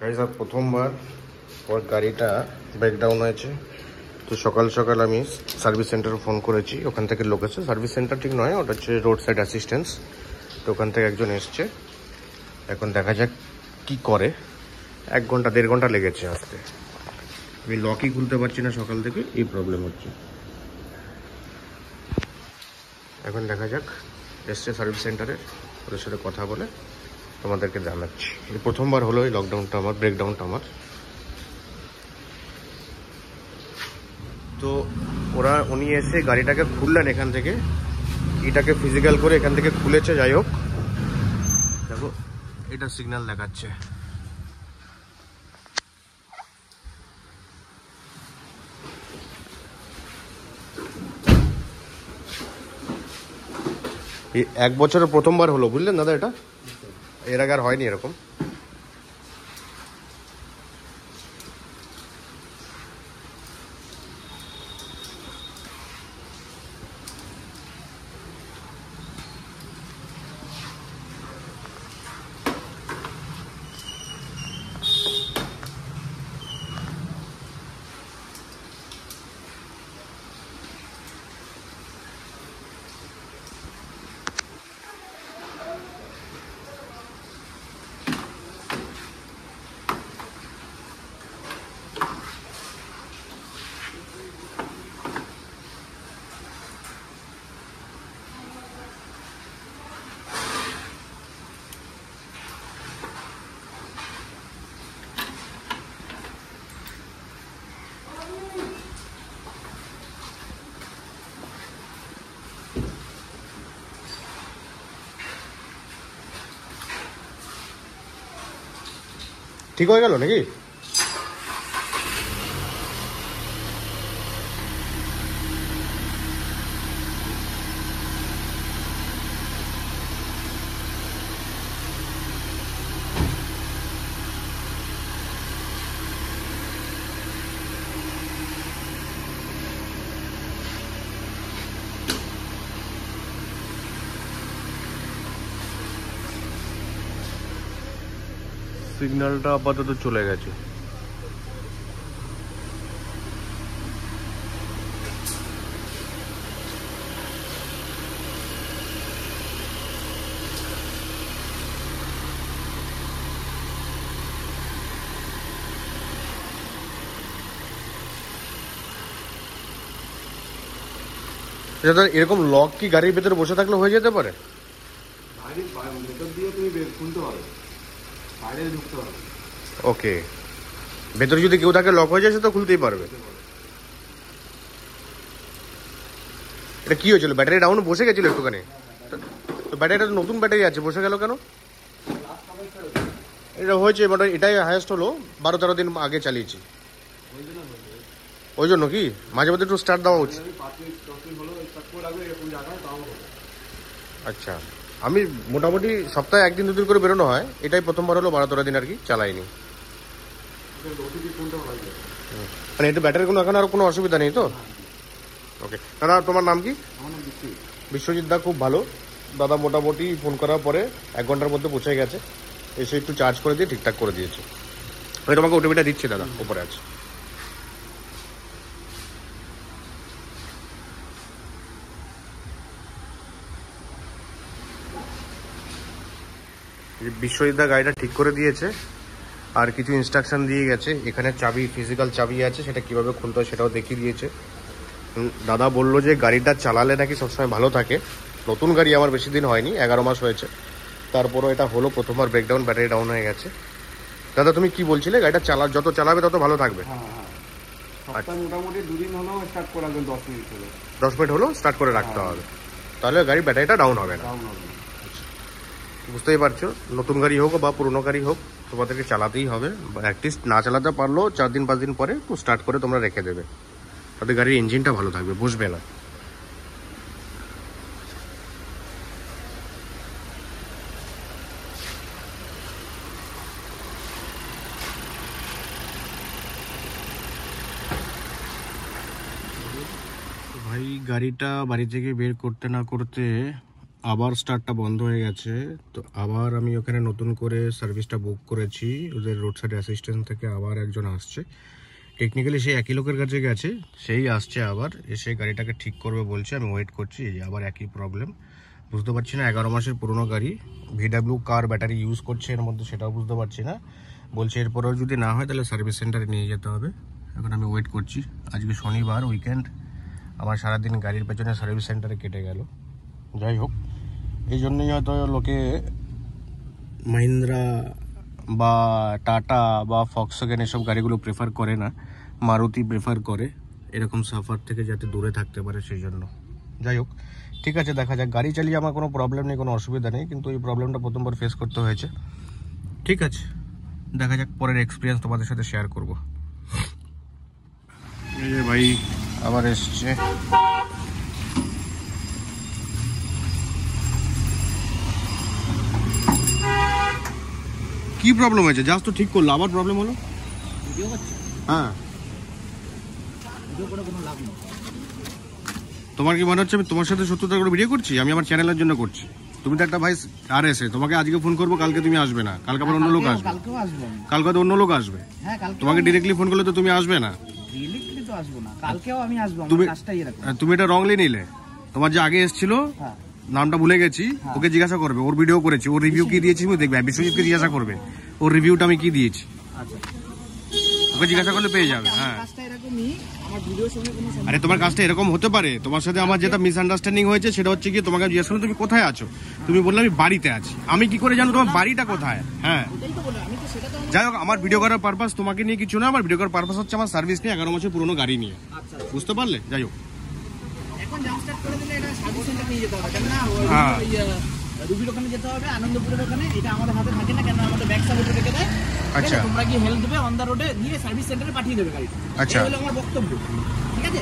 Guys আর প্রথমবার ওর গাড়িটা breakdown হয়েছে, তো সকাল সকাল আমি সার্ভিস সেন্টারে ফোন করেছি। ওখান থেকে লোক এসে, সার্ভিস সেন্টার ঠিক নয়, ওটা হচ্ছে রোড সাইড অ্যাসিস্ট্যান্স। তো ওখান থেকে একজন এসছে, এখন দেখা যাক কি করে। 1 ঘন্টা 1.5 ঘন্টা লেগেছে আসতে। আমি লকই খুলতে পারছি না, সকাল থেকে এই প্রবলেম হচ্ছে। এখন দেখা যাক, এসছে সার্ভিস সেন্টারে, ওদের সাথে কথা বলে তোমাদেরকে জানাচ্ছি। এই প্রথমবার হলো এই লকডাউনটা আমার, ব্রেকডাউনটা আমার। তো উনি এসে গাড়িটাকে খুললেন এখান থেকে, এটাকে ফিজিক্যাল করে এখান থেকে খুলেছে। যাই হোক, দেখো এটা সিগন্যাল দেখাচ্ছে। এই 1 বছরের প্রথমবার হলো, বুঝলেন দাদা? এটা এর আগে আর হয়নি এরকম। ঠিক হয়ে গেল নাকি? সিগন্যালটা আপাতত চলে গেছে। এরকম লক কি গাড়ির ভেতরে বসে থাকলে হয়ে যেতে পারে? ওকে, ভেতরে যদি কেউ থাকে লক হয়ে যায়, সে তো খুলতেই পারবে। এটা কি হয়েছিল? ব্যাটারি ডাউন বসে গেছিল একটুখানি। তো ব্যাটারিটা নতুন ব্যাটারি আছে, বসে গেল কেন? এটা হয়েছে, মানে এটাই হায়েস্ট হলো, 12-13 দিন আগে চালিয়েছি, ওই জন্য কি মাঝে মধ্যে একটু স্টার্ট দেওয়া উচিত। আচ্ছা, আমি মোটামুটি সপ্তাহে 1 দিন 2 দিন করে বেরোনো হয়, এটাই প্রথমবার হলো 12-13 দিন আর কি চালাইনি। মানে এটা ব্যাটারির কোনো এখন আর কোনো অসুবিধা নেই তো? ওকে দাদা, তোমার নাম কি? বিশ্বজিৎ দা, খুব ভালো দাদা। মোটামুটি ফোন করার পরে 1 ঘন্টার মধ্যে পৌঁছে গেছে, এসে একটু চার্জ করে দিয়ে ঠিকঠাক করে দিয়েছে। আমি তোমাকে ওটিপিটা দিচ্ছি দাদা, উপরে আছে। বিশ্বজিৎ দা গাড়িটা ঠিক করে দিয়েছে, আর কিছু ইনস্ট্রাকশন দিয়ে গেছে। এখানে চাবি, ফিজিক্যাল চাবি আছে, সেটা কিভাবে খুলতে হয় সেটাও দেখিয়ে দিয়েছে। দাদা বললো যে গাড়িটা চালালে নাকি সবসময় ভালো থাকে। নতুন গাড়ি আমার, বেশি দিন হয়নি, 11 মাস হয়েছে। তারপরও এটা হলো প্রথমবার ব্রেকডাউন, ব্যাটারি ডাউন হয়ে গেছে। দাদা তুমি কি বলছিলে, গাড়িটা যত চালাবে তত ভালো থাকবে? মোটামুটি 2 দিন হলো স্টার্ট করা, 10 মিনিট হলো, 10 মিনিট হলো স্টার্ট করে রাখতে হবে, তাহলে গাড়ি ব্যাটারিটা ডাউন হবে না। বুঝতেই পারছো, নতুন গাড়ি হোক বা পুরোনো গাড়ি হোক, তোমাদেরকে চালাতেই হবে। অ্যাটলিস্ট না চালাতে পারলেও 4 দিন 5 দিন পরে স্টার্ট করে তোমরা রেখে দেবে, তাতে গাড়ির ইঞ্জিনটা ভালো থাকবে, বসবে না। ভাই গাড়িটা বাড়ি থেকে বের করতে না করতে আবার স্টার্টটা বন্ধ হয়ে গেছে। তো আবার আমি ওখানে নতুন করে সার্ভিসটা বুক করেছি, ওদের রোড সাইড অ্যাসিস্ট্যান্ট থেকে আবার একজন আসছে। টেকনিক্যালি সেই একই লোকের কাছে গেছে, সেই আসছে আবার এসে গাড়িটাকে ঠিক করবে বলছে। আমি ওয়েট করছি, এই যে আবার একই প্রবলেম। বুঝতে পারছি না, 11 মাসের পুরনো গাড়ি, VW কার ব্যাটারি ইউজ করছে এর মধ্যে, সেটাও বুঝতে পারছি না। বলছে এরপরেও যদি না হয় তাহলে সার্ভিস সেন্টারে নিয়ে যেতে হবে। এখন আমি ওয়েট করছি। আজকে শনিবার, উইকেন্ড, আমার সারাদিন গাড়ির পেছনে সার্ভিস সেন্টারে কেটে গেল। যাই হোক, এই জন্যই হয়তো লোকে মাহিন্দ্রা বা টাটা বা ফক্সওয়াগন এসব গাড়িগুলো প্রেফার করে না, মারুতি প্রেফার করে, এরকম সাফার থেকে যাতে দূরে থাকতে পারে সেই জন্য। যাই হোক, ঠিক আছে, দেখা যাক। গাড়ি চালিয়ে আমার কোনো প্রবলেম নেই, কোনো অসুবিধা নেই, কিন্তু এই প্রবলেমটা প্রথমবার ফেস করতে হয়েছে। ঠিক আছে, দেখা যাক, পরের এক্সপিরিয়েন্স তোমাদের সাথে শেয়ার করব। এই যে ভাই আবার এসছে। কি প্রবলেম হয়েছে? জাস্ট তো ঠিক করলো, আবার প্রবলেম হলো। হ্যাঁ, তোমার কি মনে হচ্ছে আমি তোমার সাথে শত্রুতা করে ভিডিও করছি? আমি আমার চ্যানেলের জন্য করছি। তুমি তো একটা ভাই আর এসে, তোমাকে আজকে ফোন করবো, কালকে তুমি আসবে না, কালকে আবার অন্য লোক আসবে, কালকে তো অন্য লোক আসবে। তোমাকে ডিরেক্টলি ফোন করলে তো তুমি আসবে না। তুমি এটা রংলি নিলে। তোমার যে আগে এসেছিল, নামটা ভুলে গেছি, ওকে জিজ্ঞাসা করবে, ওর ভিডিও করেছি, ওর রিভিউ কি দিয়েছি দেখবে। বিশ্বজিৎকে জিজ্ঞাসা করবে ওর রিভিউটা আমি কি দিয়েছি, ওকে জিজ্ঞাসা করলে পেয়ে যাবে। হ্যাঁ, আরে তোমার কাজটা এরকম হতে পারে। তোমার সাথে আমার যেটা মিসআন্ডারস্ট্যান্ডিং হয়েছে সেটা হচ্ছে কি, তোমাকে জিজ্ঞাসা করলে তুমি কোথায় আছো, তুমি বললে আমি বাড়িতে আছি। আমি কি করে জানো তোমার বাড়িটা কোথায়? হ্যাঁ, যাই হোক, আমার ভিডিও করার পারপাস তোমাকে নিয়ে কিছু না, আমার ভিডিও করার পারপাস হচ্ছে আমার সার্ভিস নিয়ে, 11 মাসের পুরোনো গাড়ি নিয়ে। বুঝতে পারলে? যাই হোক, হ্যাঁ, রুবির ওখানে যেতে হবে, আনন্দপুরের ওখানে, এটা আমাদের হাতে থাকে না, কেন আমাদের ব্যাক সাইডে রেখে দেয়। আচ্ছা, তোমরা গিয়ে হেল্প দেবে, অন দা রোডে গিয়ে সার্ভিস সেন্টারে পাঠিয়ে দেবে গাড়ি। আচ্ছা, এই হলো আমার বক্তব্য। ঠিক আছে?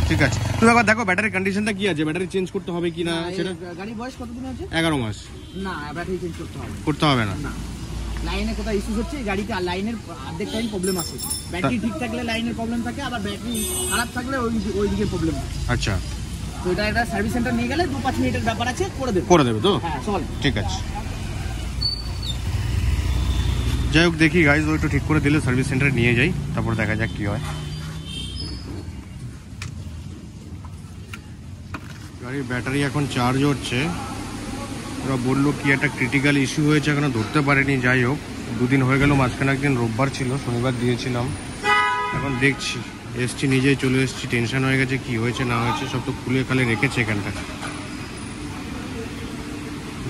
ঠিক আছে। তুমি একবার দেখো ব্যাটারির কন্ডিশনটা কি আছে, ব্যাটারি চেঞ্জ করতে হবে কি না সেটা। গাড়ির বয়স কতদিন আছে? 11 মাস। না, ব্যাটারি চেঞ্জ করতে হবে না। লাইনে কোথাও ইস্যু হচ্ছে, গাড়িতে লাইনের অর্ধেক টাইম প্রবলেম আছে। ব্যাটারি ঠিক থাকলে লাইনের প্রবলেম থাকে, আবার ব্যাটারি খারাপ থাকলে ওই দিকে প্রবলেম হয়। আচ্ছা, তো এটা একটা সার্ভিস সেন্টার নিয়ে গেলে 2-5 মিনিটের ব্যাপার আছে, করে দেবে তো। হ্যাঁ, চল, ঠিক আছে। যাই হোক, দেখি গাইজ, ও একটু ঠিক করে দিলে সার্ভিস সেন্টারে নিয়ে যাই, তারপর দেখা যাক কি হয়। গাড়ির ব্যাটারি এখন চার্জ হচ্ছে। ওরা বললো কি একটা ক্রিটিক্যাল ইস্যু হয়েছে, এখনো ধরতে পারেনি। যাই হোক, 2 দিন হয়ে গেল, মাঝখানে একদিন রোববার ছিল, শনিবার দিয়েছিলাম। এখন দেখছি, এসছি, নিজেই চলে এসছি, টেনশন হয়ে গেছে কি হয়েছে না হয়েছে, সব তো খুলে খালে রেখেছে এখানটা।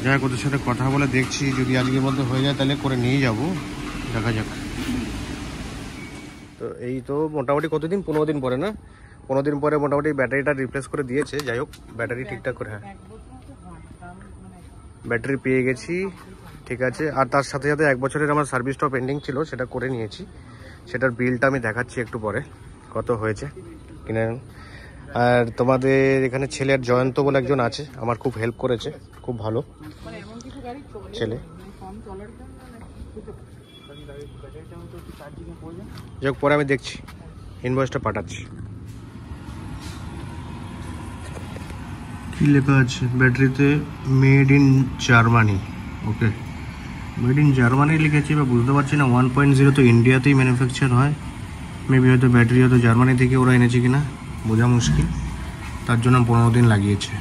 যাই হোক, ওদের সাথে কথা বলে দেখছি, যদি আজকের মধ্যে হয়ে যায় তাহলে করে নিয়ে যাব, দেখা যাক। তো এই তো মোটামুটি কতদিন, 15 দিন পরে না, 15 দিন পরে মোটামুটি ব্যাটারিটা রিপ্লেস করে দিয়েছে। যাই হোক, ব্যাটারি ঠিকঠাক করে, হ্যাঁ, ব্যাটারি পেয়ে গেছি, ঠিক আছে। আর তার সাথে সাথে 1 বছরের আমার সার্ভিসটাও পেন্ডিং ছিল, সেটা করে নিয়েছি। সেটার বিলটা আমি দেখাচ্ছি একটু পরে, কত হয়েছে কিনে। আর তোমাদের এখানে ছেলের জয়ন্ত বলে একজন আছে, আমার খুব হেল্প করেছে, খুব ভালো ছেলে। যাই হোক, পরে আমি দেখছি, ইনভয়েসটা পাঠাচ্ছি। কি লেখা আছে ব্যাটারিতে? Made in Germany. Okay, made in Germany লিখেছি, বা বুঝতে পারছি না। 1.0 তো ইন্ডিয়াতেই ম্যানুফ্যাকচার হয়, মেবি হয়তো ব্যাটারি হয়তো জার্মানি থেকে ওরা এনেছে কিনা বোঝা মুশকিল, তার জন্য 15 দিন লাগিয়েছে।